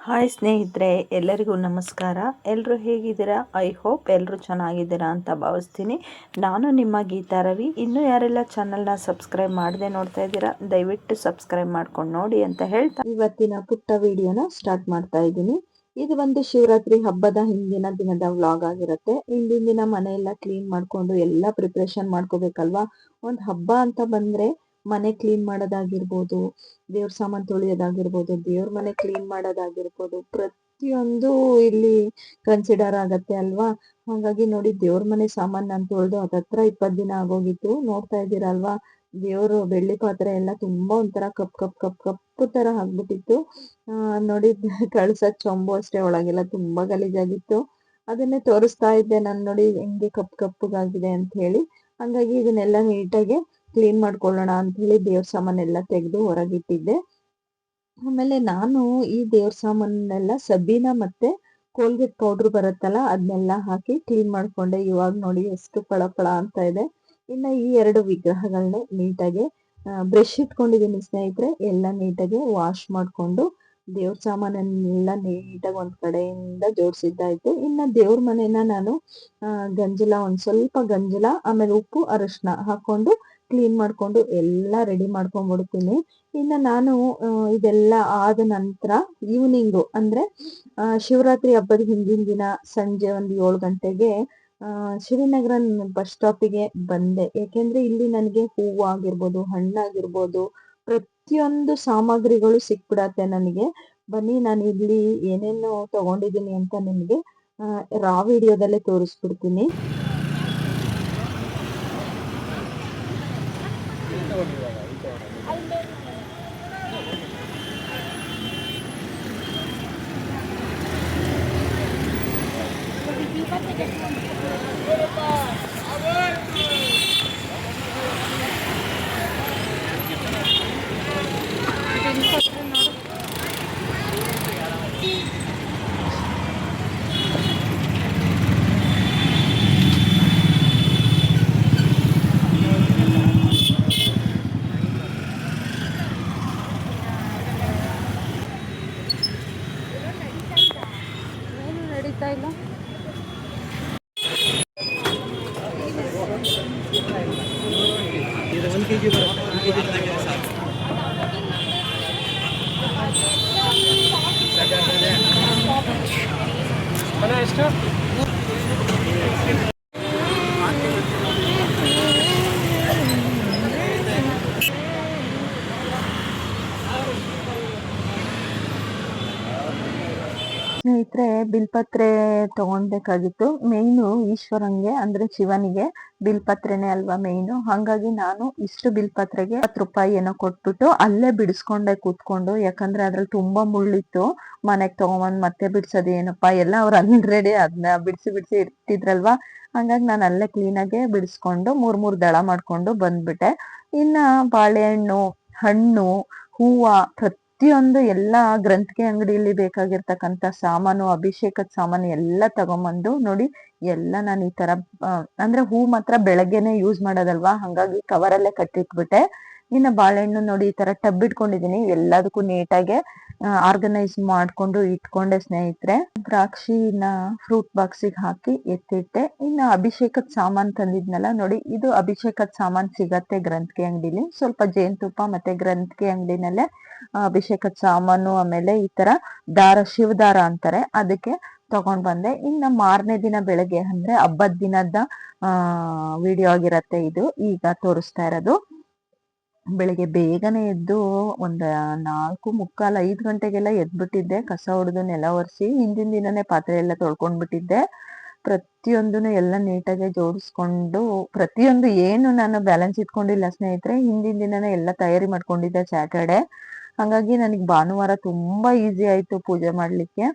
Hi ಸ್ನೇಹಿತರೆ, ಎಲ್ಲರಿಗೂ ನಮಸ್ಕಾರ. ಎಲ್ಲರೂ ಹೇಗಿದ್ದೀರಾ? ಐ ಹೋಪ್ ಎಲ್ಲರೂ ಚೆನ್ನಾಗಿದ್ದೀರಾ ಅಂತ ಭಾವಿಸ್ತೀನಿ. ನಾನು ನಿಮ್ಮ ಗೀತಾ ರವಿ. ಇನ್ನೂ ಯಾರೆಲ್ಲ ಚಾನಲ್ನ ಸಬ್ಸ್ಕ್ರೈಬ್ ಮಾಡದೆ ನೋಡ್ತಾ ಇದ್ದೀರಾ, ದಯವಿಟ್ಟು ಸಬ್ಸ್ಕ್ರೈಬ್ ಮಾಡ್ಕೊಂಡು ನೋಡಿ ಅಂತ ಹೇಳ್ತಾ ಇವತ್ತಿನ ಪುಟ್ಟ ವಿಡಿಯೋನ ಸ್ಟಾರ್ಟ್ ಮಾಡ್ತಾ ಇದ್ದೀನಿ. ಇದು ಒಂದು ಶಿವರಾತ್ರಿ ಹಬ್ಬದ ಹಿಂದಿನ ದಿನದ ವ್ಲಾಗ್ ಆಗಿರುತ್ತೆ. ಹಿಂದಿನ ದಿನ ಮನೆಯೆಲ್ಲ ಕ್ಲೀನ್ ಮಾಡ್ಕೊಂಡು ಎಲ್ಲ ಪ್ರಿಪ್ರೇಷನ್ ಮಾಡ್ಕೋಬೇಕಲ್ವಾ. ಒಂದು ಹಬ್ಬ ಅಂತ ಬಂದ್ರೆ ಮನೆ ಕ್ಲೀನ್ ಮಾಡೋದಾಗಿರ್ಬೋದು, ದೇವ್ರ ಸಾಮಾನ್ ತೊಳೆಯೋದಾಗಿರ್ಬೋದು, ದೇವ್ರ ಮನೆ ಕ್ಲೀನ್ ಮಾಡೋದಾಗಿರ್ಬೋದು, ಪ್ರತಿಯೊಂದು ಇಲ್ಲಿ ಕನ್ಸಿಡರ್ ಆಗತ್ತೆ ಅಲ್ವಾ. ಹಾಗಾಗಿ ನೋಡಿ, ದೇವ್ರ ಮನೆ ಸಾಮಾನ್ ನಾನು ತೊಳೆದು ಹತ್ತತ್ರ 20 ದಿನ ಆಗೋಗಿತ್ತು. ನೋಡ್ತಾ ಇದ್ದೀರಲ್ವಾ, ದೇವ್ರು ಬೆಳ್ಳಿ ಪಾತ್ರೆ ಎಲ್ಲ ತುಂಬಾ ಒಂಥರ ಕಪ್ಪು ತರ ಆಗ್ಬಿಟ್ಟಿತ್ತು. ನೋಡಿ, ಕಳ್ಸದ್ ಚೊಂಬು ಅಷ್ಟೇ, ಒಳಗೆಲ್ಲ ತುಂಬಾ ಗಲೀಜಾಗಿತ್ತು. ಅದನ್ನೇ ತೋರಿಸ್ತಾ ಇದ್ದೆ ನಾನು, ನೋಡಿ ಹೆಂಗೆ ಕಪ್ಪಗಾಗಿದೆ ಅಂತ ಹೇಳಿ. ಹಂಗಾಗಿ ಇದನ್ನೆಲ್ಲ ನೀಟಾಗಿ ಕ್ಲೀನ್ ಮಾಡ್ಕೊಳ್ಳೋಣ ಅಂತ ಹೇಳಿ ದೇವ್ರ ಸಾಮಾನೆಲ್ಲ ತೆಗೆದು ಹೊರಗಿಟ್ಟಿದ್ದೆ. ಆಮೇಲೆ ನಾನು ಈ ದೇವ್ರ ಸಾಮಾನೆಲ್ಲ ಸಬೀನಾ ಮತ್ತೆ ಕೋಲ್ಗೇಟ್ ಪೌಡ್ರ್ ಬರುತ್ತಲ್ಲ, ಅದನ್ನೆಲ್ಲ ಹಾಕಿ ಕ್ಲೀನ್ ಮಾಡ್ಕೊಂಡೆ. ಇವಾಗ ನೋಡಿ ಎಷ್ಟು ಪಳ ಅಂತ ಇದೆ. ಇನ್ನು ಈ 2 ವಿಗ್ರಹಗಳನ್ನ ನೀಟಾಗಿ ಬ್ರಷ್ ಇಟ್ಕೊಂಡಿದ್ದೀನಿ ಸ್ನೇಹಿತರೆ, ಎಲ್ಲ ನೀಟಾಗಿ ವಾಶ್ ಮಾಡ್ಕೊಂಡು ದೇವ್ರ ಸಾಮಾನೆಲ್ಲ ನೀಟಾಗಿ ಒಂದ್ ಕಡೆಯಿಂದ ಜೋಡಿಸಿದ್ದಾಯ್ತು. ಇನ್ನ ದೇವ್ರ ಮನೆನ ನಾನು ಗಂಜಲ, ಒಂದ್ ಸ್ವಲ್ಪ ಗಂಜಲ, ಆಮೇಲೆ ಉಪ್ಪು ಅರಶಿನ ಹಾಕೊಂಡು ಕ್ಲೀನ್ ಮಾಡ್ಕೊಂಡು ಎಲ್ಲ ರೆಡಿ ಮಾಡ್ಕೊಂಡ್ಬಿಡ್ತೀನಿ. ಇನ್ನ ನಾನು ಇದೆಲ್ಲ ಆದ ನಂತರ ಈವ್ನಿಂಗು ಅಂದ್ರೆ ಶಿವರಾತ್ರಿ ಹಬ್ಬದ ಹಿಂದಿನ ದಿನ ಸಂಜೆ ಒಂದು 7 ಗಂಟೆಗೆ ಶ್ರೀನಗರ ಬಸ್ ಸ್ಟಾಪಿಗೆ ಬಂದೆ. ಯಾಕೆಂದ್ರೆ ಇಲ್ಲಿ ನನಗೆ ಹೂವು ಆಗಿರ್ಬೋದು, ಹಣ್ಣಾಗಿರ್ಬೋದು, ಪ್ರತಿಯೊಂದು ಸಾಮಗ್ರಿಗಳು ಸಿಕ್ಬಿಡತ್ತೆ ನನಗೆ. ಬನ್ನಿ, ನಾನು ಇಲ್ಲಿ ಏನೇನು ತಗೊಂಡಿದ್ದೀನಿ ಅಂತ ನಿಮ್ಗೆ ರಾ ವಿಡಿಯೋದಲ್ಲೇ ತೋರಿಸ್ಬಿಡ್ತೀನಿ. ನಡೀತಾ ಇಲ್ಲ. ಎಷ್ಟು ಸ್ನೇಹಿತರೆ, ಬಿಲ್ಪತ್ರೆ ತಗೊಂಡ್ಬೇಕಾಗಿತ್ತು. ಮೇಯ್ನು ಈಶ್ವರಂಗೆ ಅಂದ್ರೆ ಶಿವನಿಗೆ ಬಿಲ್ಪತ್ರೆನೇ ಅಲ್ವಾ ಮೇಯ್ನು. ಹಾಗಾಗಿ ನಾನು ಇಷ್ಟು ಬಿಲ್ಪತ್ರೆಗೆ 10 ರೂಪಾಯಿ ಏನೋ ಕೊಟ್ಬಿಟ್ಟು ಅಲ್ಲೇ ಬಿಡಿಸ್ಕೊಂಡೆ ಕೂತ್ಕೊಂಡು. ಯಾಕಂದ್ರೆ ಅದ್ರಲ್ಲಿ ತುಂಬಾ ಮುಳ್ಳಿತ್ತು. ಮನೆಗ್ ತಗೊಂಬಂದ್ ಮತ್ತೆ ಬಿಡ್ಸೋದು ಏನಪ್ಪಾ, ಎಲ್ಲ ಅವ್ರು ಆಲ್ರೆಡಿ ಅದನ್ನ ಬಿಡಿಸಿ ಇರ್ತಿದ್ರಲ್ವಾ. ಹಂಗಾಗಿ ನಾನು ಅಲ್ಲೇ ಕ್ಲೀನಾಗೆ ಬಿಡಿಸ್ಕೊಂಡು 3 ದಳ ಮಾಡ್ಕೊಂಡು ಬಂದ್ಬಿಟ್ಟೆ. ಇನ್ನ ಬಾಳೆಹಣ್ಣು, ಹಣ್ಣು, ಹೂವ, ಪ್ರತಿಯೊಂದು ಎಲ್ಲಾ ಗ್ರಂಥಿಗೆ ಅಂಗಡಿಯಲ್ಲಿ ಬೇಕಾಗಿರ್ತಕ್ಕಂಥ ಸಾಮಾನು, ಅಭಿಷೇಕದ ಸಾಮಾನು ಎಲ್ಲ ತಗೊಂಬಂದು ನೋಡಿ, ಎಲ್ಲ ನಾನು ಈ ತರ ಅಂದ್ರೆ ಹೂ ಮಾತ್ರ ಬೆಳಗ್ಗೆನೆ ಯೂಸ್ ಮಾಡೋದಲ್ವಾ, ಹಂಗಾಗಿ ಕವರಲ್ಲೇ ಕಟ್ಟಿಟ್ಬಿಟ್ಟೆ. ಇನ್ನು ಬಾಳೆಹಣ್ಣು ನೋಡಿ, ಈ ತರ ಟಬ್ ಇಟ್ಕೊಂಡಿದೀನಿ, ಎಲ್ಲದಕ್ಕೂ ನೀಟಾಗೆ ಆರ್ಗನೈಸ್ ಮಾಡ್ಕೊಂಡು ಇಟ್ಕೊಂಡೆ ಸ್ನೇಹಿತರೆ. ದ್ರಾಕ್ಷಿನ ಫ್ರೂಟ್ ಬಾಕ್ಸಿಗೆ ಹಾಕಿ ಎತ್ತಿಟ್ಟೆ. ಇನ್ನು ಅಭಿಷೇಕದ ಸಾಮಾನ್ ತಂದಿದ್ನಲ್ಲ ನೋಡಿ, ಇದು ಅಭಿಷೇಕದ ಸಾಮಾನ್ ಸಿಗತ್ತೆ ಗ್ರಂಥಿಗೆ ಅಂಗಡಿಲಿ. ಸ್ವಲ್ಪ ಜೇನುತುಪ್ಪ ಮತ್ತೆ ಗ್ರಂಥಿಗೆ ಅಂಗಡಿನಲ್ಲೇ ಅಭಿಷೇಕದ ಸಾಮಾನು, ಆಮೇಲೆ ಈ ತರ ದಾರ, ಶಿವದಾರ ಅಂತಾರೆ, ಅದಕ್ಕೆ ತಗೊಂಡ್ ಬಂದೆ. ಇನ್ನ ಮಾರನೇ ದಿನ ಬೆಳಗ್ಗೆ ಅಂದ್ರೆ ಹಬ್ಬದ ದಿನದ ವಿಡಿಯೋ ಆಗಿರತ್ತೆ ಇದು ಈಗ ತೋರಿಸ್ತಾ ಇರೋದು. ಬೆಳಿಗ್ಗೆ ಬೇಗನೆ ಎದ್ದು ಒಂದ್ 4:45, 5 ಗಂಟೆಗೆಲ್ಲ ಎದ್ಬಿಟ್ಟಿದ್ದೆ. ಕಸ ಹೊಡೆದು ನೆಲ ಒರೆಸಿ ಹಿಂದಿನ ದಿನನೇ ಪಾತ್ರೆ ಎಲ್ಲ ತೊಳ್ಕೊಂಡ್ಬಿಟ್ಟಿದ್ದೆ. ಪ್ರತಿಯೊಂದನ್ನು ಎಲ್ಲ ನೀಟಾಗಿ ಜೋಡಿಸ್ಕೊಂಡು, ಪ್ರತಿಯೊಂದು ಏನು ನಾನು ಬ್ಯಾಲೆನ್ಸ್ ಇಟ್ಕೊಂಡಿಲ್ಲ ಸ್ನೇಹಿತರೆ. ಹಿಂದಿನ ದಿನನೇ ಎಲ್ಲ ತಯಾರಿ ಮಾಡ್ಕೊಂಡಿದ್ದೆ ಸ್ಯಾಟರ್ಡೆ. ಹಂಗಾಗಿ ನನಗೆ ಭಾನುವಾರ ತುಂಬಾ ಈಸಿ ಆಯ್ತು ಪೂಜೆ ಮಾಡ್ಲಿಕ್ಕೆ.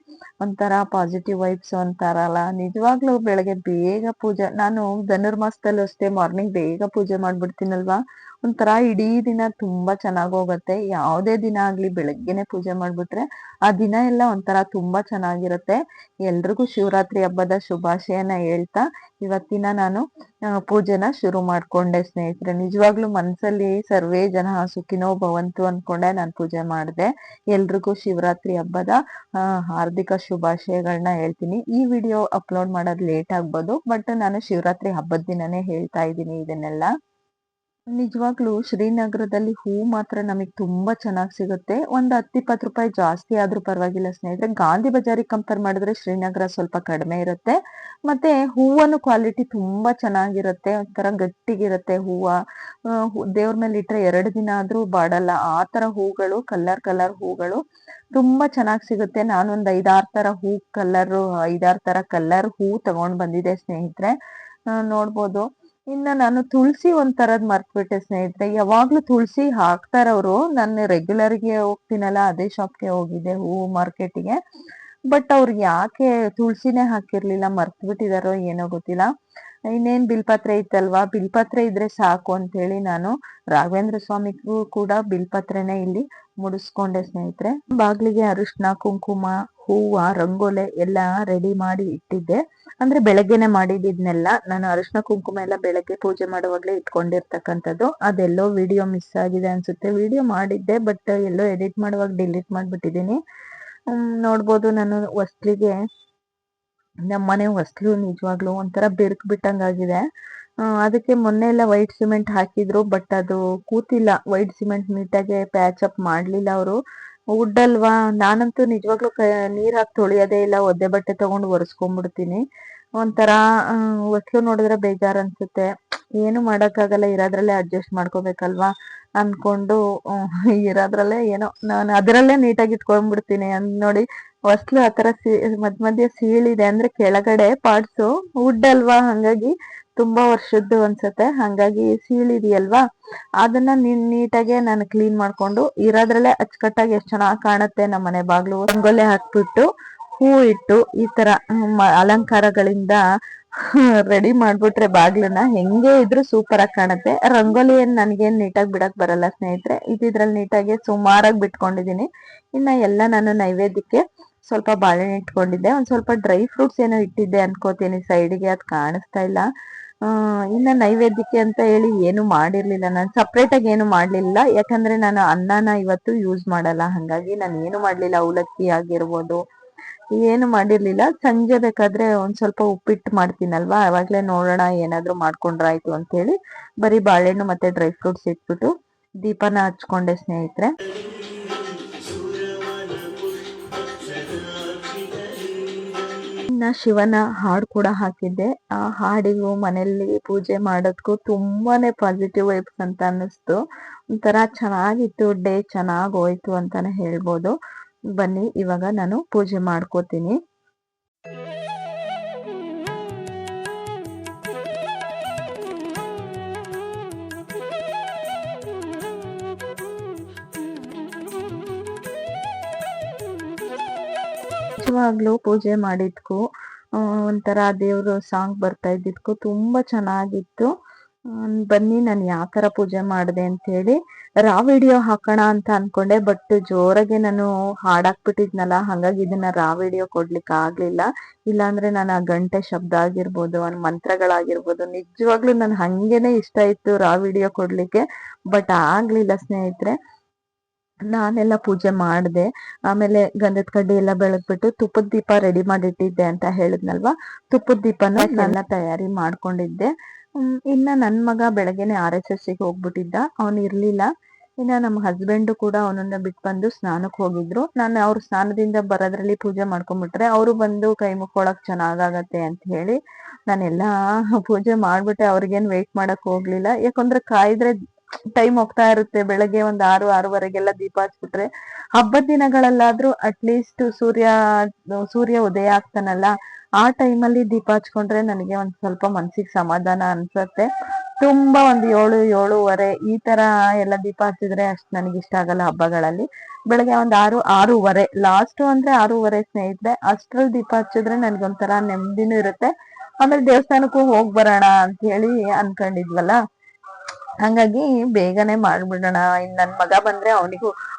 ಒಂಥರ ಪಾಸಿಟಿವ್ ವೈಬ್ಸ್ ಅಂತಾರಲ್ಲ, ನಿಜವಾಗ್ಲೂ ಬೆಳಗ್ಗೆ ಬೇಗ ಪೂಜೆ. ನಾನು ಧನುರ್ಮಾಸದಲ್ಲೂ ಅಷ್ಟೇ ಮಾರ್ನಿಂಗ್ ಬೇಗ ಪೂಜೆ ಮಾಡ್ಬಿಡ್ತೀನಲ್ವಾ, ಒಂಥರ ಇಡೀ ದಿನ ತುಂಬಾ ಚೆನ್ನಾಗ್ ಹೋಗುತ್ತೆ. ಯಾವುದೇ ದಿನ ಆಗ್ಲಿ ಬೆಳಗ್ಗೆನೆ ಪೂಜೆ ಮಾಡ್ಬಿಟ್ರೆ ಆ ದಿನ ಎಲ್ಲ ಒಂಥರ ತುಂಬಾ ಚೆನ್ನಾಗಿರುತ್ತೆ. ಎಲ್ರಿಗೂ ಶಿವರಾತ್ರಿ ಹಬ್ಬದ ಶುಭಾಶಯನ ಹೇಳ್ತಾ ಇವತ್ತಿನ ನಾನು ಪೂಜೆನ ಶುರು ಮಾಡ್ಕೊಂಡೆ ಸ್ನೇಹಿತರೆ. ನಿಜವಾಗ್ಲೂ ಮನ್ಸಲ್ಲಿ ಸರ್ವೇ ಜನ ಸುಖಿನೋ ಭವಂತು ಅನ್ಕೊಂಡೆ ನಾನು ಪೂಜೆ ಮಾಡಿದೆ. ಎಲ್ರಿಗೂ ಶಿವರಾತ್ರಿ ಹಬ್ಬದ ಹಾರ್ದಿಕ ಶುಭಾಶಯಗಳನ್ನ ಹೇಳ್ತೀನಿ. ಈ ವಿಡಿಯೋ ಅಪ್ಲೋಡ್ ಮಾಡೋದು ಲೇಟ್ ಆಗ್ಬೋದು, ಬಟ್ ನಾನು ಶಿವರಾತ್ರಿ ಹಬ್ಬದ ದಿನನೇ ಹೇಳ್ತಾ ಇದ್ದೀನಿ ಇದನ್ನೆಲ್ಲ. ನಿಜವಾಗ್ಲೂ ಶ್ರೀನಗರದಲ್ಲಿ ಹೂ ಮಾತ್ರ ನಮಗೆ ತುಂಬಾ ಚೆನ್ನಾಗಿ ಸಿಗುತ್ತೆ. ಒಂದು 10-20 ರೂಪಾಯಿ ಜಾಸ್ತಿ ಆದ್ರೂ ಪರವಾಗಿಲ್ಲ ಸ್ನೇಹಿತರೆ. ಗಾಂಧಿ ಬಜಾರಿಗೆ ಕಂಪೇರ್ ಮಾಡಿದ್ರೆ ಶ್ರೀನಗರ ಸ್ವಲ್ಪ ಕಡಿಮೆ ಇರುತ್ತೆ. ಮತ್ತೆ ಹೂವನು ಕ್ವಾಲಿಟಿ ತುಂಬಾ ಚೆನ್ನಾಗಿರುತ್ತೆ, ಒಂಥರ ಗಟ್ಟಿಗಿರುತ್ತೆ ಹೂವ. ದೇವ್ರ ಮೇಲೆ ಇಟ್ರೆ 2 ದಿನ ಆದ್ರೂ ಬಾಡಲ್ಲ ಆ ತರ ಹೂಗಳು, ಕಲರ್ ಕಲರ್ ಹೂಗಳು ತುಂಬಾ ಚೆನ್ನಾಗಿ ಸಿಗುತ್ತೆ. ನಾನೊಂದ್ 5-6 ತರ ಹೂ ಕಲರ್ 5-6 ತರ ಕಲರ್ ಹೂ ತಗೊಂಡ್ ಬಂದಿದ್ದೆ ಸ್ನೇಹಿತರೆ. ನೋಡ್ಬೋದು. ಇನ್ನ ನಾನು ತುಳಸಿ ಒಂದ್ ತರದ್ ಮರ್ತ್ಬಿಟ್ಟೆ ಸ್ನೇಹಿತರೆ. ಯಾವಾಗ್ಲೂ ತುಳಸಿ ಹಾಕ್ತಾರವ್ರು. ನಾನು ರೆಗ್ಯುಲರ್ ಗೆ ಹೋಗ್ತೀನಲ್ಲ ಅದೇ ಶಾಪ್ಗೆ ಹೋಗಿದ್ದೆ, ಹೂ ಮಾರ್ಕೆಟ್ಗೆ. ಬಟ್ ಅವ್ರು ಯಾಕೆ ತುಳಸಿನೇ ಹಾಕಿರ್ಲಿಲ್ಲ, ಮರ್ತ್ ಬಿಟ್ಟಿದಾರೋ ಏನೋ ಗೊತ್ತಿಲ್ಲ. ಇನ್ನೇನ್ ಬಿಲ್ಪತ್ರೆ ಇತ್ತಲ್ವಾ, ಬಿಲ್ಪತ್ರೆ ಇದ್ರೆ ಸಾಕು ಅಂತ ಹೇಳಿ ನಾನು ರಾಘವೇಂದ್ರ ಸ್ವಾಮಿಗೂ ಕೂಡ ಬಿಲ್ಪತ್ರೆನೆ ಇಲ್ಲಿ ಮುಡಿಸ್ಕೊಂಡೆ ಸ್ನೇಹಿತರೆ. ಬಾಗ್ಲಿಗೆ ಅರಿಶಿನ, ಕುಂಕುಮ, ಹೂವ, ರಂಗೋಲೆ ಎಲ್ಲಾ ರೆಡಿ ಮಾಡಿ ಇಟ್ಟಿದ್ದೆ. ಅಂದ್ರೆ ಬೆಳಗ್ಗೆನೆ ಮಾಡಿದ್ನೆಲ್ಲ ನಾನು. ಅರಿಶಿನ ಕುಂಕುಮ ಎಲ್ಲ ಬೆಳಗ್ಗೆ ಪೂಜೆ ಮಾಡುವಾಗ್ಲೇ ಇಟ್ಕೊಂಡಿರ್ತಕ್ಕಂಥದ್ದು. ಅದೆಲ್ಲೋ ವಿಡಿಯೋ ಮಿಸ್ ಆಗಿದೆ ಅನ್ಸುತ್ತೆ. ವಿಡಿಯೋ ಮಾಡಿದ್ದೆ ಬಟ್ ಎಲ್ಲೋ ಎಡಿಟ್ ಮಾಡುವಾಗ ಡಿಲೀಟ್ ಮಾಡ್ಬಿಟ್ಟಿದೀನಿ. ನೋಡ್ಬೋದು ನಾನು ಹೊಸ್ಲಿಗೆ, ನಮ್ಮನೆ ಹೊಸ್ಲು ನಿಜವಾಗ್ಲೂ ಒಂಥರ ಬಿರುಕು ಬಿಟ್ಟಂಗಾಗಿದೆ. ಅದಕ್ಕೆ ಮೊನ್ನೆ ಎಲ್ಲ ವೈಟ್ ಸಿಮೆಂಟ್ ಹಾಕಿದ್ರು, ಬಟ್ ಅದು ಕೂತಿಲ್ಲ. ವೈಟ್ ಸಿಮೆಂಟ್ ನೀಟಾಗಿ ಪ್ಯಾಚ್ ಅಪ್ ಮಾಡ್ಲಿಲ್ಲ ಅವರು. ವುಡ್ ಅಲ್ವಾ, ನಾನಂತೂ ನಿಜವಾಗ್ಲೂ ನೀರ್ ಹಾಕಿ ತೊಳಿಯೋದೇ ಇಲ್ಲ, ಒದ್ದೆ ಬಟ್ಟೆ ತಗೊಂಡು ಒರೆಸ್ಕೊಂಡ್ಬಿಡ್ತೀನಿ. ಒಂಥರ ಹೊಸ್ಲು ನೋಡಿದ್ರೆ ಬೇಜಾರ್ ಅನ್ಸುತ್ತೆ. ಏನು ಮಾಡಕ್ಕಾಗಲ್ಲ, ಇರೋದ್ರಲ್ಲೇ ಅಡ್ಜಸ್ಟ್ ಮಾಡ್ಕೋಬೇಕಲ್ವಾ ಅನ್ಕೊಂಡು ಇರೋದ್ರಲ್ಲೇ ಏನೋ ನಾನು ಅದರಲ್ಲೇ ನೀಟಾಗಿ ಇಟ್ಕೊಂಡ್ಬಿಡ್ತೀನಿ. ನೋಡಿ ಹೊಸ್ಲು ಆತರ ಮಧ್ಯ ಸೀಳಿದೆ, ಅಂದ್ರೆ ಕೆಳಗಡೆ ಪಾರ್ಟ್ಸು ವುಡ್ ಅಲ್ವಾ, ಹಂಗಾಗಿ ತುಂಬಾ ವರ್ಷದ್ದು ಅನ್ಸತ್ತೆ. ಹಂಗಾಗಿ ಸೀಳಿದೆಯಲ್ವಾ, ಅದನ್ನ ನೀಟಾಗೆ ನಾನು ಕ್ಲೀನ್ ಮಾಡ್ಕೊಂಡು ಇರೋದ್ರಲ್ಲೇ ಅಚ್ಚುಕಟ್ಟಾಗಿ ಎಷ್ಟ್ ಚೆನ್ನಾಗ್ ಕಾಣುತ್ತೆ. ನಮ್ಮ ಮನೆ ಬಾಗ್ಲು ರಂಗೋಲೆ ಹಾಕ್ಬಿಟ್ಟು ಹೂ ಇಟ್ಟು ಈ ತರ ಅಲಂಕಾರಗಳಿಂದ ರೆಡಿ ಮಾಡ್ಬಿಟ್ರೆ ಬಾಗ್ಲನ್ನ ಹೆಂಗೆ ಇದ್ರು ಸೂಪರ್ ಆಗಿ ಕಾಣುತ್ತೆ. ರಂಗೋಲಿ ಏನ್ ನನ್ಗೇನ್ ನೀಟಾಗಿ ಬಿಡಕ್ ಬರಲ್ಲ ಸ್ನೇಹಿತರೆ. ಇದ್ರಲ್ಲಿ ನೀಟಾಗಿ ಸುಮಾರಾಗಿ ಬಿಟ್ಕೊಂಡಿದೀನಿ. ಇನ್ನ ಎಲ್ಲ ನಾನು ನೈವೇದ್ಯಕ್ಕೆ ಸ್ವಲ್ಪ ಬಾಳೆಹಣ್ಣು ಇಟ್ಕೊಂಡಿದ್ದೆ, ಒಂದ್ ಸ್ವಲ್ಪ ಡ್ರೈ ಫ್ರೂಟ್ಸ್ ಏನೋ ಇಟ್ಟಿದ್ದೆ ಅನ್ಕೋತೀನಿ ಸೈಡ್ಗೆ, ಅದ್ ಕಾಣಿಸ್ತಾ ಇಲ್ಲ. ಇನ್ನ ನೈವೇದ್ಯಕ್ಕೆ ಅಂತ ಹೇಳಿ ಏನು ಮಾಡಿರ್ಲಿಲ್ಲ, ನಾನು ಸಪ್ರೇಟ್ ಆಗಿ ಏನು ಮಾಡ್ಲಿಲ್ಲ. ಯಾಕಂದ್ರೆ ನಾನು ಅನ್ನನ ಇವತ್ತು ಯೂಸ್ ಮಾಡಲ್ಲ, ಹಂಗಾಗಿ ನಾನು ಏನು ಮಾಡ್ಲಿಲ್ಲ. ಅವಲಕ್ಕಿ ಆಗಿರ್ಬೋದು ಏನು ಮಾಡಿರ್ಲಿಲ್ಲ. ಸಂಜೆ ಬೇಕಾದ್ರೆ ಒಂದ್ ಸ್ವಲ್ಪ ಉಪ್ಪಿಟ್ಟು ಮಾಡ್ತೀನಲ್ವಾ, ಅವಾಗ್ಲೇ ನೋಡೋಣ ಏನಾದ್ರು ಮಾಡ್ಕೊಂಡ್ರಾಯ್ತು ಅಂತ ಹೇಳಿ ಬರೀ ಬಾಳೆಹಣ್ಣು ಮತ್ತೆ ಡ್ರೈ ಫ್ರೂಟ್ಸ್ ಇಟ್ಬಿಟ್ಟು ದೀಪನ ಹಚ್ಕೊಂಡೆ ಸ್ನೇಹಿತರೆ. ಇನ್ನ ಶಿವನ ಹಾಡು ಕೂಡ ಹಾಕಿದ್ದೆ. ಆ ಹಾಡಿಗೂ ಮನೆಯಲ್ಲಿ ಪೂಜೆ ಮಾಡೋದಕ್ಕೂ ತುಂಬಾನೇ ಪಾಸಿಟಿವ್ ವೈಬ್ಸ್ ಅಂತ ಅನ್ನಿಸ್ತು. ಒಂಥರ ಚೆನ್ನಾಗಿತ್ತು, ಡೇ ಚೆನ್ನಾಗ್ ಹೋಯ್ತು ಅಂತಾನೆ ಹೇಳ್ಬೋದು. ಬನ್ನಿ ಇವಾಗ ನಾನು ಪೂಜೆ ಮಾಡ್ಕೋತೀನಿ. ನಿಜವಾಗ್ಲೂ ಪೂಜೆ ಮಾಡಿದ್ಕು ಒಂಥರ ದೇವ್ರು ಸಾಂಗ್ ಬರ್ತಾ ಇದ್ದಿದ್ಕು ತುಂಬಾ ಚೆನ್ನಾಗಿತ್ತು. ಬನ್ನಿ ನಾನು ಯಾವ ತರ ಪೂಜೆ ಮಾಡಿದೆ ಅಂತ ಹೇಳಿ ರಾ ವಿಡಿಯೋ ಹಾಕೋಣ ಅಂತ ಅನ್ಕೊಂಡೆ, ಬಟ್ ಜೋರಾಗೆ ನಾನು ಹಾಡಾಕ್ಬಿಟ್ಟಿದ್ನಲ್ಲ, ಹಂಗಾಗಿ ಇದನ್ನ ರಾ ವಿಡಿಯೋ ಕೊಡ್ಲಿಕ್ಕೆ ಆಗ್ಲಿಲ್ಲ. ಇಲ್ಲಾಂದ್ರೆ ನಾನು ಆ ಗಂಟೆ ಶಬ್ದ ಆಗಿರ್ಬೋದು, ಮಂತ್ರಗಳಾಗಿರ್ಬೋದು, ನಿಜವಾಗ್ಲೂ ನನ್ ಹಂಗೇನೆ ಇಷ್ಟ ಇತ್ತು ರಾ ವಿಡಿಯೋ ಕೊಡ್ಲಿಕ್ಕೆ, ಬಟ್ ಆಗ್ಲಿಲ್ಲ ಸ್ನೇಹಿತರೆ. ನಾನೆಲ್ಲ ಪೂಜೆ ಮಾಡಿದೆ. ಆಮೇಲೆ ಗಂಧದ ಕಡ್ಡಿ ಎಲ್ಲ ಬೆಳಗ್ಬಿಟ್ಟು ತುಪ್ಪದ ದೀಪ ರೆಡಿ ಮಾಡಿಟ್ಟಿದ್ದೆ ಅಂತ ಹೇಳಿದ್ನಲ್ವಾ, ತುಪ್ಪದ ದೀಪನ ಎಲ್ಲ ತಯಾರಿ ಮಾಡ್ಕೊಂಡಿದ್ದೆ. ಇನ್ನ ನನ್ ಮಗ ಬೆಳಗ್ಗೆನೆ RSS ಗೆ ಹೋಗ್ಬಿಟ್ಟಿದ್ದ, ಅವನು ಇರ್ಲಿಲ್ಲ. ಇನ್ನ ನಮ್ಮ ಹಸ್ಬೆಂಡ್ ಕೂಡ ಅವನನ್ನ ಬಿಟ್ಟು ಬಂದು ಸ್ನಾನಕ್ಕೆ ಹೋಗಿದ್ರು. ನಾನು ಅವ್ರ ಸ್ನಾನದಿಂದ ಬರೋದ್ರಲ್ಲಿ ಪೂಜೆ ಮಾಡ್ಕೊಂಡ್ಬಿಟ್ರೆ ಅವರು ಬಂದು ಕೈ ಮುಕ್ಕೊಳಕ್ ಚೆನ್ನಾಗಾಗತ್ತೆ ಅಂತ ಹೇಳಿ ನಾನೆಲ್ಲಾ ಪೂಜೆ ಮಾಡ್ಬಿಟ್ಟೆ. ಅವ್ರಿಗೇನ್ ವೇಟ್ ಮಾಡಕ್ ಹೋಗ್ಲಿಲ್ಲ, ಯಾಕಂದ್ರೆ ಕಾಯಿದ್ರೆ ಟೈಮ್ ಹೋಗ್ತಾ ಇರುತ್ತೆ. ಬೆಳಗ್ಗೆ ಒಂದ್ 6-6:30ಗೆಲ್ಲ ದೀಪ ಹಚ್ಬಿಟ್ರೆ ಹಬ್ಬದ ದಿನಗಳಲ್ಲಾದ್ರೂ ಅಟ್ಲೀಸ್ಟ್ ಸೂರ್ಯ ಉದಯ ಆಗ್ತಾನಲ್ಲ, ಆ ಟೈಮಲ್ಲಿ ದೀಪ ಹಚ್ಕೊಂಡ್ರೆ ನನಗೆ ಒಂದ್ ಸ್ವಲ್ಪ ಮನ್ಸಿಗೆ ಸಮಾಧಾನ ಅನ್ಸತ್ತೆ. ತುಂಬಾ ಒಂದ್ 7-7:30 ಈ ತರ ಎಲ್ಲ ದೀಪ ಹಚ್ಚಿದ್ರೆ ಅಷ್ಟ್ ನನಗೆ ಇಷ್ಟ ಆಗಲ್ಲ ಹಬ್ಬಗಳಲ್ಲಿ. ಬೆಳಗ್ಗೆ ಒಂದ್ 6-6:30 ಲಾಸ್ಟ್ ಅಂದ್ರೆ 6:30 ಸ್ನೇಹಿತರೆ, ಅಷ್ಟ್ರಲ್ಲಿ ದೀಪ ಹಚ್ಚಿದ್ರೆ ನನ್ಗೊಂಥರ ನೆಮ್ಮದಿನೂ ಇರುತ್ತೆ. ಆಮೇಲೆ ದೇವಸ್ಥಾನಕ್ಕೂ ಹೋಗ್ ಬರೋಣ ಅಂತ ಹೇಳಿ ಅನ್ಕೊಂಡಿದ್ವಲ್ಲ, ಹಂಗಾಗಿ ಬೇಗನೆ ಮಾಡ್ಬಿಡೋಣ. ಇನ್ ನನ್ ಮಗ ಬಂದ್ರೆ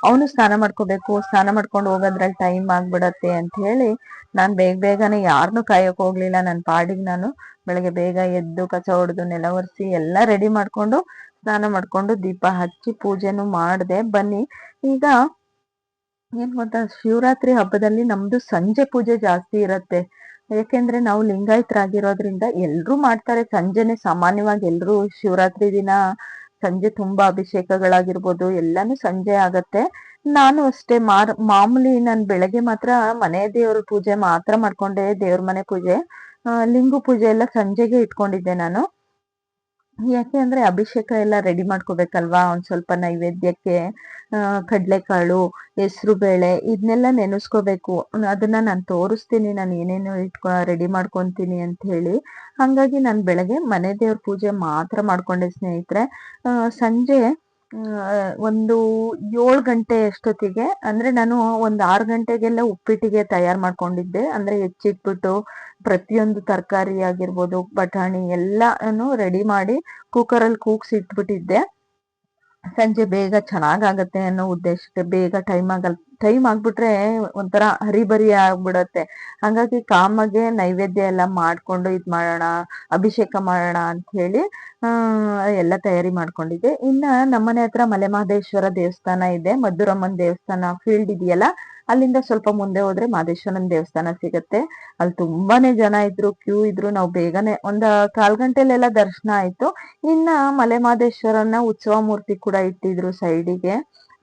ಅವನು ಸ್ನಾನ ಮಾಡ್ಕೋಬೇಕು, ಸ್ನಾನ ಮಾಡ್ಕೊಂಡು ಹೋಗೋದ್ರಲ್ಲಿ ಟೈಮ್ ಆಗ್ಬಿಡತ್ತೆ ಅಂತ ಹೇಳಿ ನಾನ್ ಬೇಗನೆ ಯಾರನ್ನೂ ಕಾಯಕ್ ಹೋಗ್ಲಿಲ್ಲ. ನನ್ ಪಾಡಿಗೆ ನಾನು ಬೆಳಗ್ಗೆ ಬೇಗ ಎದ್ದು ಕಸ ಹೊಡೆದು ನೆಲ ಒರೆಸಿ ಎಲ್ಲ ರೆಡಿ ಮಾಡ್ಕೊಂಡು ಸ್ನಾನ ಮಾಡ್ಕೊಂಡು ದೀಪ ಹಚ್ಚಿ ಪೂಜೆನೂ ಮಾಡ್ದೆ. ಬನ್ನಿ ಈಗ ಏನ್ ಗೊತ್ತಾ, ಶಿವರಾತ್ರಿ ಹಬ್ಬದಲ್ಲಿ ನಮ್ದು ಸಂಜೆ ಪೂಜೆ ಜಾಸ್ತಿ ಇರತ್ತೆ. ಯಾಕೆಂದ್ರೆ ನಾವು ಲಿಂಗಾಯತರಾಗಿರೋದ್ರಿಂದ ಎಲ್ರೂ ಮಾಡ್ತಾರೆ ಸಂಜೆನೆ. ಸಾಮಾನ್ಯವಾಗಿ ಎಲ್ರೂ ಶಿವರಾತ್ರಿ ದಿನ ಸಂಜೆ ತುಂಬಾ ಅಭಿಷೇಕಗಳಾಗಿರ್ಬೋದು ಎಲ್ಲಾನು ಸಂಜೆ ಆಗತ್ತೆ. ನಾನು ಅಷ್ಟೇ ಮಾಮೂಲಿ ನಾನು ಬೆಳಗ್ಗೆ ಮಾತ್ರ ಮನೆ ದೇವ್ರ ಪೂಜೆ ಮಾತ್ರ ಮಾಡ್ಕೊಂಡೆ. ದೇವ್ರ ಮನೆ ಪೂಜೆ, ಲಿಂಗು ಪೂಜೆ ಎಲ್ಲ ಸಂಜೆಗೆ ಇಟ್ಕೊಂಡಿದ್ದೆ ನಾನು. ಯಾಕೆ ಅಂದ್ರೆ ಅಭಿಷೇಕ ಎಲ್ಲ ರೆಡಿ ಮಾಡ್ಕೋಬೇಕಲ್ವಾ. ಒಂದ್ ಸ್ವಲ್ಪ ನೈವೇದ್ಯಕ್ಕೆ ಕಡ್ಲೆಕಾಳು, ಹೆಸರು ಬೇಳೆ ಇದನ್ನೆಲ್ಲ ನೆನೆಸ್ಕೋಬೇಕು. ಅದನ್ನ ನಾನು ತೋರಿಸ್ತೀನಿ ನಾನು ಏನೇನು ರೆಡಿ ಮಾಡ್ಕೊಂತೀನಿ ಅಂತ ಹೇಳಿ. ಹಂಗಾಗಿ ನಾನು ಬೆಳಗ್ಗೆ ಮನೆ ದೇವ್ರ ಪೂಜೆ ಮಾತ್ರ ಮಾಡ್ಕೊಂಡೆ ಸ್ನೇಹಿತರೆ. ಸಂಜೆ ಒಂದು 7 ಗಂಟೆ ಅಷ್ಟೊತ್ತಿಗೆ, ಅಂದ್ರೆ ನಾನು ಒಂದ್ 6 ಗಂಟೆಗೆಲ್ಲ ಉಪ್ಪಿಟ್ಟಿಗೆ ತಯಾರು ಮಾಡ್ಕೊಂಡಿದ್ದೆ. ಅಂದ್ರೆ ಹೆಚ್ಚಿಟ್ಬಿಟ್ಟು ಪ್ರತಿಯೊಂದು ತರಕಾರಿ ಆಗಿರ್ಬೋದು, ಬಟಾಣಿ ಎಲ್ಲಾನು ರೆಡಿ ಮಾಡಿ ಕುಕ್ಕರಲ್ಲಿ ಕೂಗ್ಸಿ ಇಟ್ಬಿಟ್ಟಿದ್ದೆ. ಸಂಜೆ ಬೇಗ ಚೆನ್ನಾಗಾಗತ್ತೆ ಅನ್ನೋ ಉದ್ದೇಶಕ್ಕೆ. ಬೇಗ ಟೈಮ್ ಆಗ್ಬಿಟ್ರೆ ಒಂಥರ ಹರಿಬರಿ ಆಗ್ಬಿಡತ್ತೆ. ಹಂಗಾಗಿ ಕಾಮಗೆ ನೈವೇದ್ಯ ಎಲ್ಲ ಮಾಡ್ಕೊಂಡು ಇದ್ ಮಾಡೋಣ, ಅಭಿಷೇಕ ಮಾಡೋಣ ಅಂತ ಹೇಳಿ ಎಲ್ಲ ತಯಾರಿ ಮಾಡ್ಕೊಂಡಿದ್ದೆ. ಇನ್ನ ನಮ್ಮನೆ ಹತ್ರ ಮಲೆಮಹದೇಶ್ವರ ದೇವಸ್ಥಾನ ಇದೆ, ಮಧುರಮ್ಮನ್ ದೇವಸ್ಥಾನ ಫೀಲ್ಡ್ ಇದೆಯಲ್ಲ, ಅಲ್ಲಿಂದ ಸ್ವಲ್ಪ ಮುಂದೆ ಹೋದ್ರೆ ಮಹದೇಶ್ವರನ್ ದೇವಸ್ಥಾನ ಸಿಗತ್ತೆ. ಅಲ್ಲಿ ತುಂಬಾನೇ ಜನ ಇದ್ರು, ಕ್ಯೂ ಇದ್ರು. ನಾವು ಬೇಗನೆ ಒಂದ್ 1/4 ಗಂಟೆಲೆಲ್ಲ ದರ್ಶನ ಆಯ್ತು. ಇನ್ನ ಮಲೆಮಹದೇಶ್ವರನ ಉತ್ಸವ ಮೂರ್ತಿ ಕೂಡ ಇಟ್ಟಿದ್ರು ಸೈಡಿಗೆ.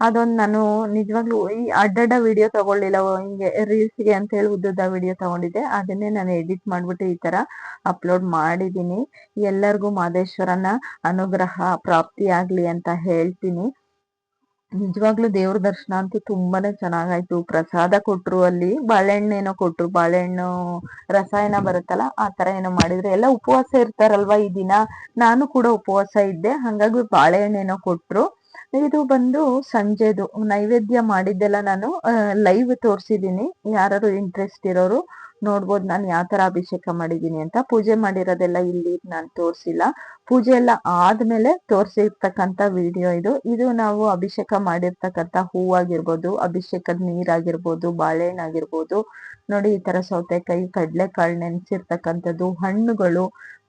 ಅದೊಂದು ನಾನು ನಿಜವಾಗ್ಲೂ ಈ ಅಡ್ಡಡ್ಡ ವಿಡಿಯೋ ತಗೊಳ್ಳಿಲ್ಲ, ಹಿಂಗೆ ರೀಲ್ಸ್ಗೆ ಅಂತ ಹೇಳಿ ಉದ್ದುದ್ದ ವಿಡಿಯೋ ತಗೊಂಡಿದ್ದೆ. ಅದನ್ನೇ ನಾನು ಎಡಿಟ್ ಮಾಡ್ಬಿಟ್ಟು ಈ ತರ ಅಪ್ಲೋಡ್ ಮಾಡಿದೀನಿ. ಎಲ್ಲರಿಗೂ ಮಹದೇಶ್ವರನ ಅನುಗ್ರಹ ಪ್ರಾಪ್ತಿ ಆಗ್ಲಿ ಅಂತ ಹೇಳ್ತೀನಿ. ನಿಜವಾಗ್ಲೂ ದೇವ್ರ ದರ್ಶನ ಅಂತೂ ತುಂಬಾನೇ ಚೆನ್ನಾಗಾಯ್ತು. ಪ್ರಸಾದ ಕೊಟ್ರು, ಅಲ್ಲಿ ಬಾಳೆಹಣ್ಣು ಏನೋ ಕೊಟ್ರು, ಬಾಳೆಹಣ್ಣು ರಸಾಯನ ಬರುತ್ತಲ್ಲ ಆ ತರ ಏನೋ ಮಾಡಿದ್ರು. ಎಲ್ಲ ಉಪವಾಸ ಇರ್ತಾರಲ್ವಾ ಈ ದಿನ, ನಾನು ಕೂಡ ಉಪವಾಸ ಇದ್ದೆ. ಹಂಗಾಗಿ ಬಾಳೆಹಣ್ಣೇನೋ ಕೊಟ್ರು. ಇದು ಬಂದು ಸಂಜೆದು ನೈವೇದ್ಯ ಮಾಡಿದ್ದೆಲ್ಲ ನಾನು ಲೈವ್ ತೋರ್ಸಿದೀನಿ. ಯಾರು ಇಂಟ್ರೆಸ್ಟ್ ಇರೋರು ನೋಡ್ಬೋದು ನಾನು ಯಾವ ತರ ಅಭಿಷೇಕ ಮಾಡಿದೀನಿ ಅಂತ. ಪೂಜೆ ಮಾಡಿರೋದೆಲ್ಲ ಇಲ್ಲಿ ನಾನು ತೋರ್ಸಿಲ್ಲ. ಪೂಜೆ ಎಲ್ಲ ಆದ್ಮೇಲೆ ತೋರ್ಸಿರ್ತಕ್ಕಂಥ ವಿಡಿಯೋ ಇದು. ಇದು ನಾವು ಅಭಿಷೇಕ ಮಾಡಿರ್ತಕ್ಕಂಥ ಹೂವಾಗಿರ್ಬೋದು, ಅಭಿಷೇಕದ ನೀರಾಗಿರ್ಬೋದು, ಬಾಳೆಹಣ್ಣು ಆಗಿರ್ಬೋದು. ನೋಡಿ ಈ ತರ ಸೌತೆಕಾಯಿ, ಕಡ್ಲೆಕಾಳು ನೆನ್ಸಿರ್ತಕ್ಕಂಥದ್ದು, ಹಣ್ಣುಗಳು,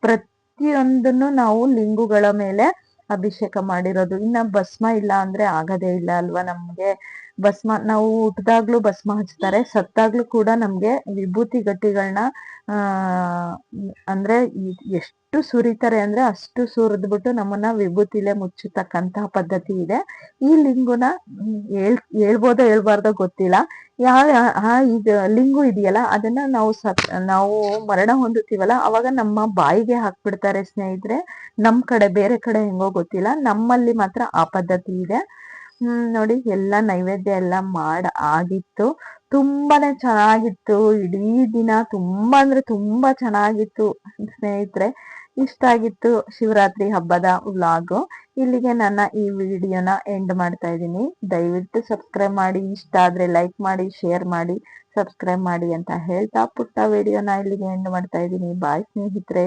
ಪ್ರತಿಯೊಂದನ್ನು ನಾವು ಲಿಂಗುಗಳ ಮೇಲೆ ಅಭಿಷೇಕ ಮಾಡಿರೋದು. ಇನ್ನ ಭಸ್ಮ ಇಲ್ಲ ಅಂದ್ರೆ ಆಗದೇ ಇಲ್ಲ ಅಲ್ವಾ ನಮ್ಗೆ. ಭಸ್ಮ ನಾವು ಹುಟ್ಟಿದಾಗ್ಲೂ ಭಸ್ಮ ಹಚ್ತಾರೆ, ಸತ್ತಾಗ್ಲೂ ಕೂಡ ನಮ್ಗೆ ವಿಭೂತಿ ಗಟ್ಟಿಗಳನ್ನ ಅಂದ್ರೆ ಎಷ್ಟು ಸುರಿತಾರೆ ಅಂದ್ರೆ ಅಷ್ಟು ಸುರಿದ್ಬಿಟ್ಟು ನಮ್ಮನ್ನ ವಿಭೂತಿಲೆ ಮುಚ್ಚತಕ್ಕಂತಹ ಪದ್ಧತಿ ಇದೆ. ಈ ಲಿಂಗುನ ಹೇಳ್ಬೋದೋ ಹೇಳ್ಬಾರ್ದೋ ಗೊತ್ತಿಲ್ಲ. ಇದು ಲಿಂಗು ಇದೆಯಲ್ಲ ಅದನ್ನ ನಾವು ಮರಣ ಹೊಂದುತ್ತೀವಲ್ಲ ಅವಾಗ ನಮ್ಮ ಬಾಯಿಗೆ ಹಾಕ್ಬಿಡ್ತಾರೆ ಸ್ನೇಹಿತರೆ. ನಮ್ ಕಡೆ, ಬೇರೆ ಕಡೆ ಹೆಂಗೋ ಗೊತ್ತಿಲ್ಲ, ನಮ್ಮಲ್ಲಿ ಮಾತ್ರ ಆ ಪದ್ಧತಿ ಇದೆ. ನೋಡಿ ಎಲ್ಲ ನೈವೇದ್ಯ ಎಲ್ಲ ಆಗಿತ್ತು. ತುಂಬಾನೇ ಚೆನ್ನಾಗಿತ್ತು. ಇಡೀ ದಿನ ತುಂಬಾ ಅಂದ್ರೆ ತುಂಬಾ ಚೆನ್ನಾಗಿತ್ತು ಸ್ನೇಹಿತರೆ. ಇಷ್ಟ ಆಗಿತ್ತು ಶಿವರಾತ್ರಿ ಹಬ್ಬದ ವ್ಲಾಗು. ಇಲ್ಲಿಗೆ ನನ್ನ ಈ ವಿಡಿಯೋನ ಎಂಡ್ ಮಾಡ್ತಾ ಇದ್ದೀನಿ. ದಯವಿಟ್ಟು ಸಬ್ಸ್ಕ್ರೈಬ್ ಮಾಡಿ, ಇಷ್ಟ ಆದ್ರೆ ಲೈಕ್ ಮಾಡಿ, ಶೇರ್ ಮಾಡಿ, ಸಬ್ಸ್ಕ್ರೈಬ್ ಮಾಡಿ ಅಂತ ಹೇಳ್ತಾ ಪುಟ್ಟ ವಿಡಿಯೋನ ಇಲ್ಲಿಗೆ ಎಂಡ್ ಮಾಡ್ತಾ ಇದ್ದೀನಿ. ಬಾಯ್ ಸ್ನೇಹಿತರೆ.